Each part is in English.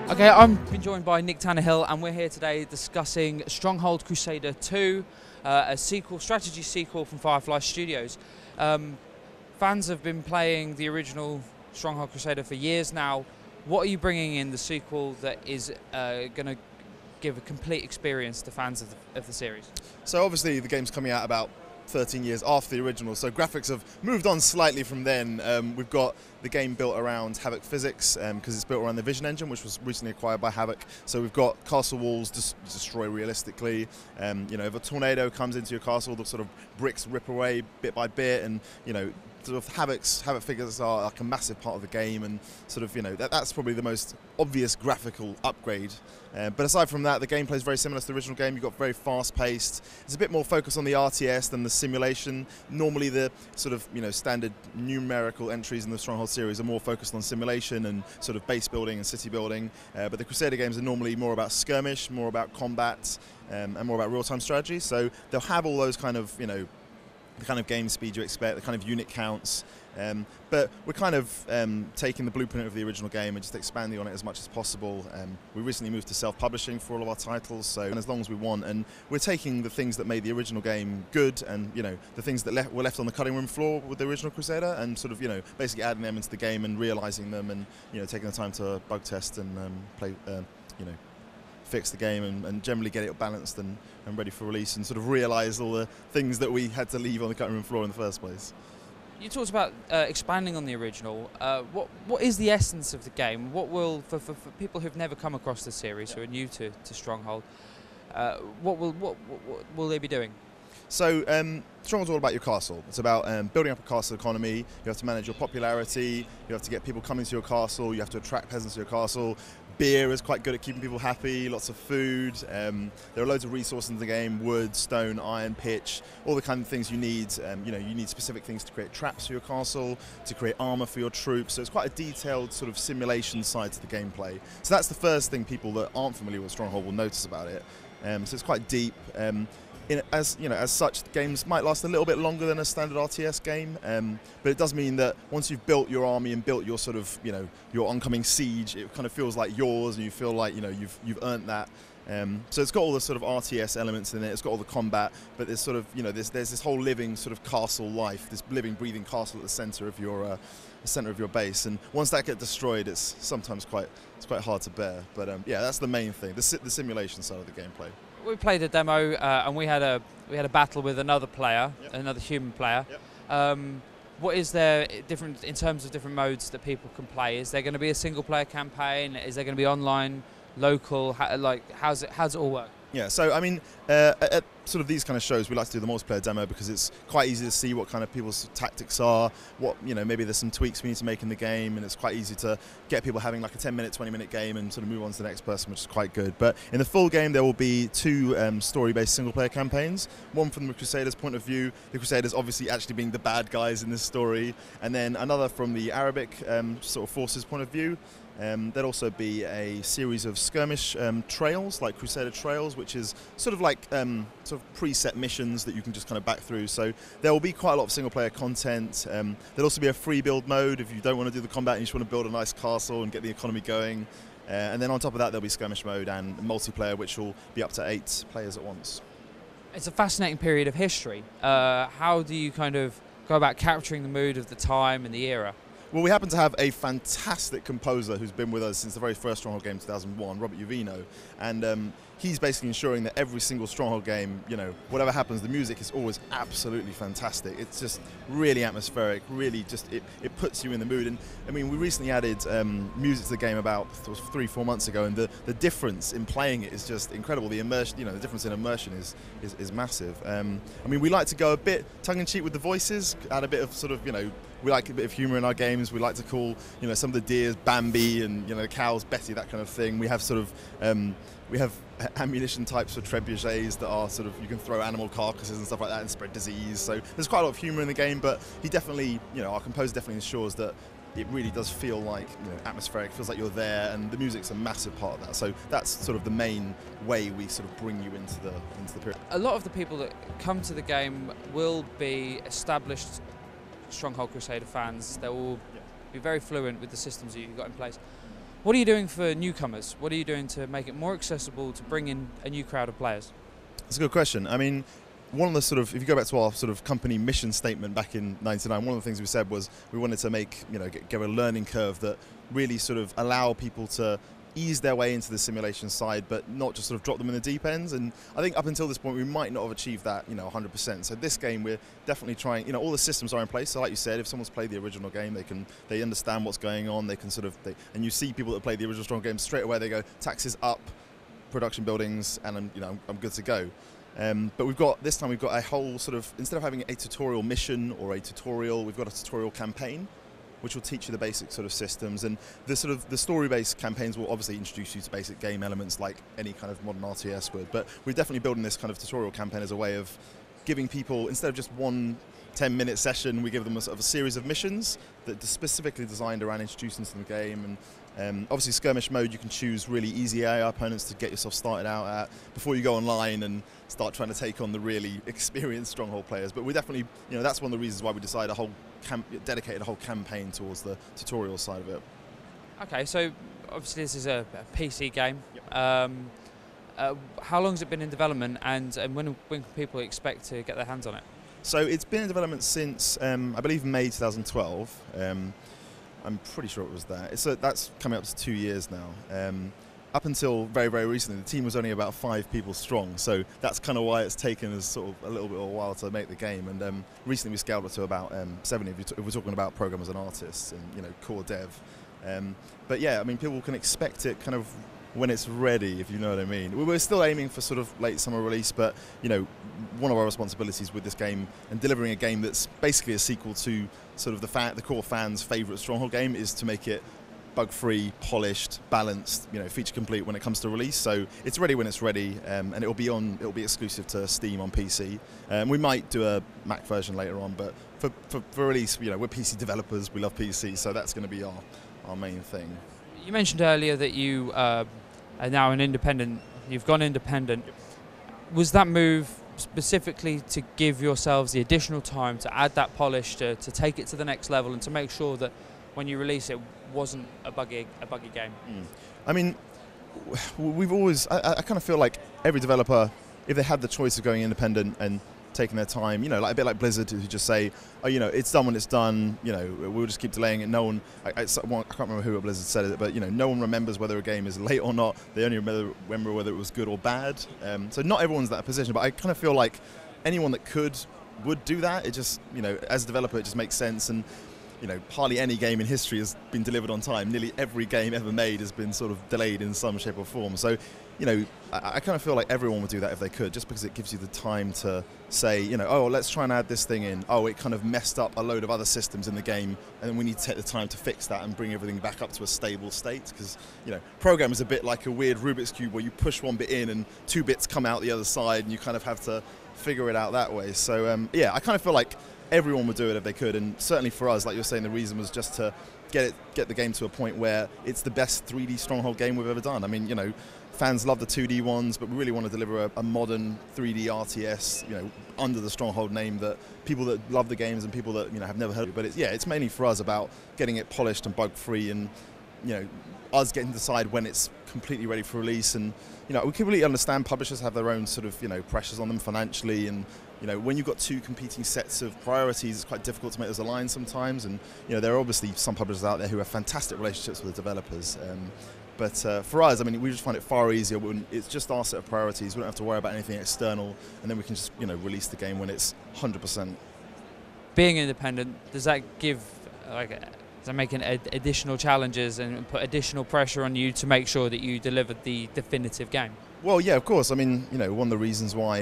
Okay, I'm being joined by Nick Tannahill, and we're here today discussing Stronghold Crusader 2, a strategy sequel from Firefly Studios. Fans have been playing the original Stronghold Crusader for years now. What are you bringing in the sequel that is going to give a complete experience to fans of the series? So obviously the game's coming out about 13 years after the original, so graphics have moved on slightly from then. We've got the game built around Havoc physics because it's built around the Vision engine, which was recently acquired by Havoc. So we've got castle walls destroy realistically. You know, if a tornado comes into your castle, the sort of bricks rip away bit by bit, and you know, sort of Havoc figures are like a massive part of the game, and sort of, you know, that's probably the most obvious graphical upgrade. But aside from that, the gameplay is very similar to the original game. You've got very fast-paced. It's a bit more focused on the RTS than the simulation. Normally, the sort of, you know, standard numerical entries in the Stronghold series are more focused on simulation and sort of base building and city building. But the Crusader games are normally more about skirmish, more about combat, and more about real-time strategy. So they'll have all those kind of, you know, the kind of game speed you expect, the kind of unit counts, but we're kind of taking the blueprint of the original game and just expanding on it as much as possible. We recently moved to self-publishing for all of our titles, so as long as we want, and we're taking the things that made the original game good, and you know, the things that were left on the cutting room floor with the original Crusader, and sort of, you know, basically adding them into the game and realizing them, and you know, taking the time to bug test and play, you know, fix the game and generally get it balanced and ready for release, and sort of realise all the things that we had to leave on the cutting room floor in the first place. You talked about expanding on the original. What is the essence of the game? What will, for people who've never come across the series, who are new to Stronghold, what will they be doing? So Stronghold's all about your castle. It's about building up a castle economy. You have to manage your popularity. You have to get people coming to your castle. You have to attract peasants to your castle. Beer is quite good at keeping people happy. Lots of food. There are loads of resources in the game: wood, stone, iron, pitch, all the kind of things you need. You know, you need specific things to create traps for your castle, to create armor for your troops. So it's quite a detailed sort of simulation side to the gameplay. So that's the first thing people that aren't familiar with Stronghold will notice about it. So it's quite deep. As you know, as such, games might last a little bit longer than a standard RTS game, but it does mean that once you've built your army and built your sort of, you know, your oncoming siege, it kind of feels like yours, and you feel like, you know, you've earned that. So it's got all the sort of RTS elements in it. It's got all the combat, but there's sort of, you know, there's this whole living sort of castle life, this living, breathing castle at the center of your base. And once that gets destroyed, it's sometimes quite hard to bear. But yeah, that's the main thing, the simulation side of the gameplay. We played a demo and we had a battle with another player, Yep. another human player. Yep. What is there different in terms of different modes that people can play? Is there going to be a single player campaign? Is there going to be online, local? How's it all work? Yeah, so I mean, at sort of these kind of shows, we like to do the multiplayer demo because it's quite easy to see what kind of people's tactics are, what, you know, maybe there's some tweaks we need to make in the game, and it's quite easy to get people having like a 10-minute, 20-minute game and sort of move on to the next person, which is quite good. But in the full game, there will be two story-based single-player campaigns, one from the Crusaders' point of view, the Crusaders obviously actually being the bad guys in this story, and then another from the Arabic sort of forces' point of view. There'll also be a series of skirmish trails, like Crusader Trails, which is sort of like sort of preset missions that you can just kind of back through. So there will be quite a lot of single-player content. There'll also be a free build mode if you don't want to do the combat and you just want to build a nice castle and get the economy going. And then on top of that, there'll be skirmish mode and multiplayer, which will be up to 8 players at once. It's a fascinating period of history. How do you kind of go about capturing the mood of the time and the era? Well, we happen to have a fantastic composer who's been with us since the very first Stronghold game, 2001, Robert Uvino, and he's basically ensuring that every single Stronghold game, you know, whatever happens, the music is always absolutely fantastic. It's just really atmospheric, really just, it puts you in the mood. And I mean, we recently added music to the game about 3-4 months ago, and the difference in playing it is just incredible. The immersion, you know, the difference in immersion is massive. I mean, we like to go a bit tongue-in-cheek with the voices, add a bit of sort of, you know, we like a bit of humour in our games. We like to call, you know, some of the deers Bambi and, you know, the cows Betty, that kind of thing. We have sort of we have ammunition types for trebuchets that are sort of, you can throw animal carcasses and stuff like that and spread disease. So there's quite a lot of humour in the game, but he definitely, you know, our composer definitely ensures that it really does feel like, you know, atmospheric, feels like you're there, and the music's a massive part of that. So that's sort of the main way we sort of bring you into the period. A lot of the people that come to the game will be established Stronghold Crusader fans. They will be very fluent with the systems that you've got in place. What are you doing for newcomers? What are you doing to make it more accessible to bring in a new crowd of players? That's a good question. I mean, one of the sort of, if you go back to our sort of company mission statement back in '99, one of the things we said was we wanted to make, you know, get a learning curve that really sort of allow people to ease their way into the simulation side, but not just sort of drop them in the deep ends. And I think up until this point, we might not have achieved that, you know, 100%. So this game, we're definitely trying, you know, all the systems are in place. So like you said, if someone's played the original game, they understand what's going on. They can sort of, and you see people that play the original Strong game straight away, they go, taxes up, production buildings, and I'm good to go. But this time we've got a whole sort of, instead of having a tutorial mission or a tutorial, we've got a tutorial campaign, which will teach you the basic sort of systems. And the sort of the story-based campaigns will obviously introduce you to basic game elements like any kind of modern RTS would. But we're definitely building this kind of tutorial campaign as a way of giving people, instead of just one 10-minute session, we give them a sort of a series of missions that are specifically designed around introducing to the game. And obviously skirmish mode, you can choose really easy AI opponents to get yourself started out at before you go online and start trying to take on the really experienced Stronghold players. But we definitely, you know, that's one of the reasons why we decided dedicated a whole campaign towards the tutorial side of it. Okay, so obviously this is a PC game. Yep. How long has it been in development, and when can people expect to get their hands on it? So it's been in development since, I believe, May 2012. I'm pretty sure it was that. That's coming up to 2 years now. Up until very, very recently, the team was only about 5 people strong. So that's kind of why it's taken us sort of a little bit of a while to make the game. And recently we scaled it to about 70 if we're talking about programmers and artists and, you know, core dev. But yeah, I mean, people can expect it kind of when it's ready, if you know what I mean. We're still aiming for sort of late summer release, but, you know, one of our responsibilities with this game and delivering a game that's basically a sequel to sort of the core fans' favourite Stronghold game is to make it bug-free, polished, balanced, you know, feature complete when it comes to release. So it's ready when it's ready, and it'll be exclusive to Steam on PC. We might do a Mac version later on, but for release, you know, we're PC developers, we love PC, so that's going to be our main thing. You mentioned earlier that you are now an independent. You've gone independent. Yep. Was that move specifically to give yourselves the additional time to add that polish, to take it to the next level, and to make sure that when you release it wasn't a buggy game? I mean, we've always, I kind of feel like every developer, if they had the choice of going independent and taking their time, you know, like a bit like Blizzard, who just say, oh, you know, it's done when it's done, you know, we'll just keep delaying it. No one, I can't remember who at Blizzard said it, but, you know, no one remembers whether a game is late or not. They only remember whether it was good or bad. So not everyone's in that position, but I kind of feel like anyone that would do that. It just, you know, as a developer, it just makes sense. And, you know, hardly any game in history has been delivered on time. Nearly every game ever made has been sort of delayed in some shape or form. So, you know, I kind of feel like everyone would do that if they could, just because it gives you the time to say, you know, oh, let's try and add this thing in. Oh, it kind of messed up a load of other systems in the game, and then we need to take the time to fix that and bring everything back up to a stable state. Because, you know, program is a bit like a weird Rubik's Cube where you push one bit in and 2 bits come out the other side, and you kind of have to figure it out that way. So, yeah, I kind of feel like everyone would do it if they could, and certainly for us, like you're saying, the reason was just to get the game to a point where it's the best 3D Stronghold game we've ever done. I mean, you know, fans love the 2D ones, but we really want to deliver a modern 3D RTS, you know, under the Stronghold name, that people that love the games and people that, you know, have never heard of it. But it's mainly for us about getting it polished and bug-free, and, you know, us getting to decide when it's completely ready for release. And, you know, we completely understand publishers have their own sort of, you know, pressures on them financially, and, you know, when you've got 2 competing sets of priorities, it's quite difficult to make those align sometimes. And, you know, there are obviously some publishers out there who have fantastic relationships with the developers. But for us, I mean, we just find it far easier when it's just our set of priorities. We don't have to worry about anything external, and then we can just, you know, release the game when it's 100%. Being independent, does that make additional challenges and put additional pressure on you to make sure that you deliver the definitive game? Well, yeah, of course. I mean, you know, one of the reasons why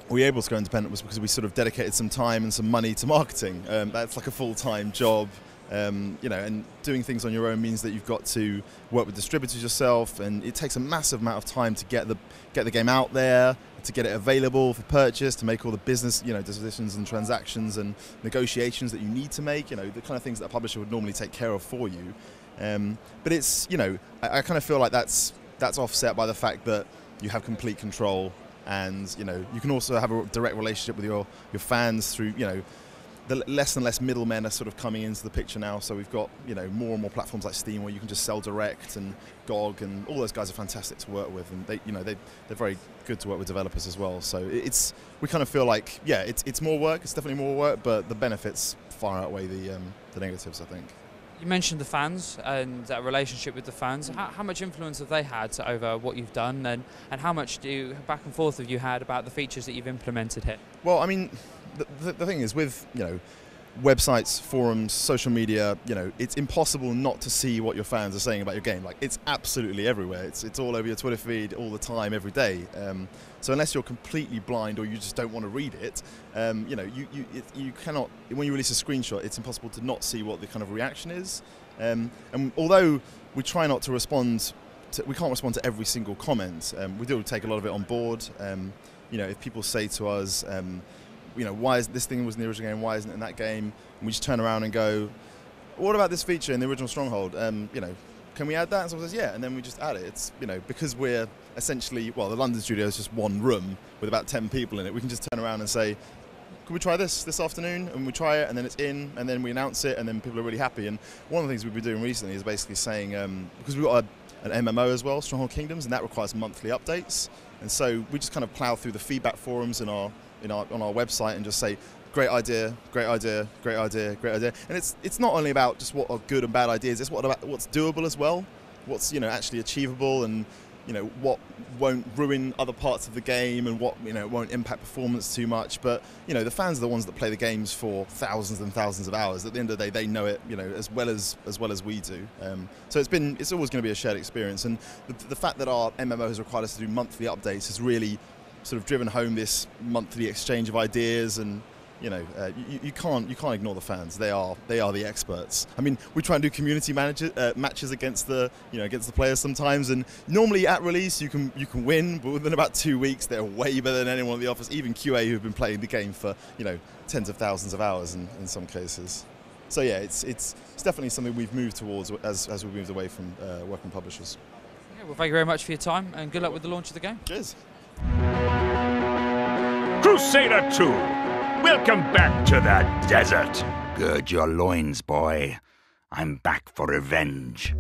we were able to go independent was because we sort of dedicated some time and some money to marketing. That's like a full-time job. You know, and doing things on your own means that you've got to work with distributors yourself, and it takes a massive amount of time to get the game out there, to get it available for purchase, to make all the business, you know, decisions and transactions and negotiations that you need to make. You know, the kind of things that a publisher would normally take care of for you. But it's, you know, I kind of feel like that's offset by the fact that you have complete control, and you know, you can also have a direct relationship with your fans through, you know, the less and less middlemen are sort of coming into the picture now. So we've got, you know, more and more platforms like Steam where you can just sell direct, and GOG, and all those guys are fantastic to work with, and they, you know, they're very good to work with developers as well. So we kind of feel like, yeah, it's more work. It's definitely more work, but the benefits far outweigh the negatives, I think. You mentioned the fans and that relationship with the fans. How much influence have they had over what you've done, and how much back and forth have you had about the features that you've implemented here? Well, I mean, the thing is, with, you know, websites, forums, social media, you know, it's impossible not to see what your fans are saying about your game. Like, it's absolutely everywhere. It's all over your Twitter feed all the time, every day. So unless you're completely blind or you just don't want to read it, you know, you cannot. When you release a screenshot, it's impossible to not see what the kind of reaction is. And although we try not to respond, we can't respond to every single comment. We do take a lot of it on board. You know, if people say to us, you know, why is this thing was in the original game, why isn't it in that game? And we just turn around and go, what about this feature in the original Stronghold? You know, can we add that? And someone says, yeah, and then we just add it. It's, you know, because we're essentially, well, the London studio is just one room with about 10 people in it. We can just turn around and say, could we try this afternoon? And we try it, and then it's in, and then we announce it, and then people are really happy. And one of the things we've been doing recently is basically saying, because we've got an MMO as well, Stronghold Kingdoms, and that requires monthly updates. And so we just kind of plow through the feedback forums on our website and just say, great idea, great idea, great idea, great idea. And it's not only about just what are good and bad ideas, it's about what's doable as well, what's, you know, actually achievable, and, you know, what won't ruin other parts of the game, and what, you know, won't impact performance too much. But, you know, the fans are the ones that play the games for thousands and thousands of hours. At the end of the day, they know it, you know, as well as we do. So it's always going to be a shared experience. And the fact that our MMO has required us to do monthly updates has really sort of driven home this monthly exchange of ideas. And, you know, you can't ignore the fans. They are the experts. I mean, we try and do community matches against the players sometimes, and normally at release you can win, but within about 2 weeks they're way better than anyone in the office, even QA who've been playing the game for, you know, tens of thousands of hours in some cases. So yeah, it's definitely something we've moved towards as we've moved away from working publishers. Yeah, well, thank you very much for your time, and good luck with the launch of the game. Cheers. Crusader 2, welcome back to the desert. Gird your loins, boy. I'm back for revenge.